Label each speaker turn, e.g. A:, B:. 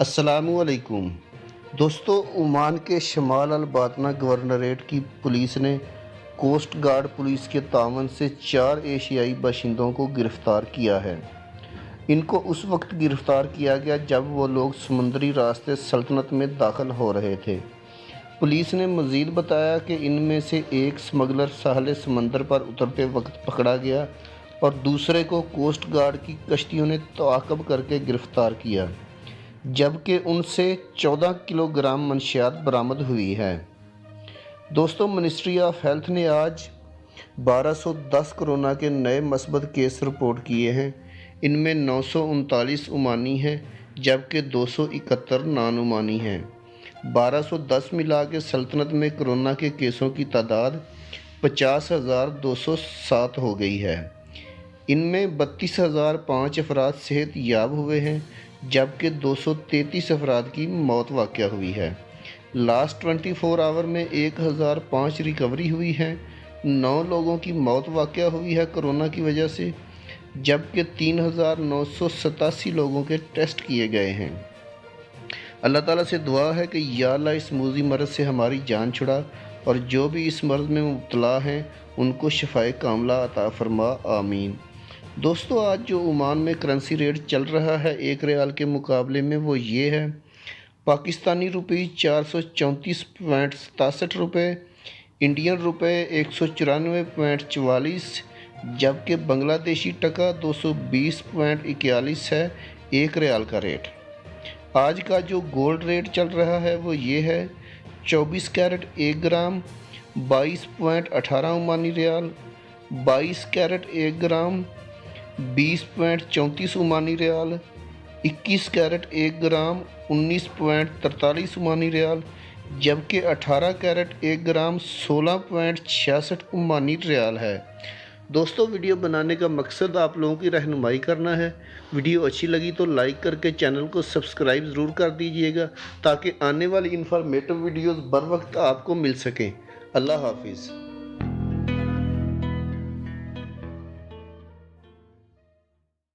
A: السلام علیکم دوستو، عمان کے شمال الباطنہ گورنریٹ کی پولیس نے کوسٹ گارڈ پولیس کے تعاون سے 4 ایشیائی باشندوں کو گرفتار کیا ہے۔ ان کو اس وقت گرفتار کیا گیا جب وہ لوگ سمندری راستے سلطنت میں داخل ہو رہے تھے۔ پولیس نے مزید بتایا کہ ان میں سے ایک سمگلر ساحل سمندر پر اترتے وقت پکڑا گیا اور دوسرے کو کوسٹ گارڈ کی کشتیوں نے تعاقب کر کے گرفتار کیا، جبکہ ان سے 14 کلو گرام منشیات برآمد ہوئی ہے۔ دوستو، منسٹری آف ہیلتھ نے آج 1210 کورونا کے نئے مثبت کیس رپورٹ کیے ہیں۔ ان میں 939 عمانی ہیں جبکہ 271 نان عمانی ہیں۔ 1210 ملا کے سلطنت میں کورونا کے کیسوں کی تعداد 50,207 ہو گئی ہے۔ ان میں 32,005 افراد صحت یاب ہوئے ہیں جبکہ 233 افراد کی موت واقع ہوئی ہے۔ لاسٹ 24 آور میں 1005 ریکوری ہوئی ہے۔ 9 لوگوں کی موت واقع ہوئی ہے کورونا کی وجہ سے، جبکہ 3,987 لوگوں کے ٹیسٹ کیے گئے ہیں۔ اللہ تعالیٰ سے دعا ہے کہ یا اللہ اس موذی مرض سے ہماری جان چھڑا، اور جو بھی اس مرض میں مبتلا ہیں ان کو شفائے کاملہ عطا فرما، آمین۔ دوستو، آج جو عمان میں کرنسی ریٹ چل رہا ہے ایک ریال کے مقابلے میں وہ یہ ہے: پاکستانی روپی 434.67 روپے، انڈین روپے 194.44، جبکہ بنگلہ دیشی ٹکا 220.41 ہے ایک ریال کا ریٹ۔ آج کا جو گولڈ ریٹ چل رہا ہے وہ یہ ہے: 24 کیرٹ 1 گرام 22.18 عمانی ریال، 22 کیرٹ 1 گرام 20.34 عمانی ریال، 21 کیرٹ 1 گرام 19.43 عمانی ریال، جبکہ 18 کیرٹ 1 گرام 16.66 عمانی ریال ہے۔ دوستو، ویڈیو بنانے کا مقصد آپ لوگوں کی رہنمائی کرنا ہے۔ ویڈیو اچھی لگی تو لائک کر کے چینل کو سبسکرائب ضرور کر دیجئے گا تاکہ آنے والی انفارمیٹو ویڈیوز بر وقت آپ کو مل سکیں۔ اللہ حافظ۔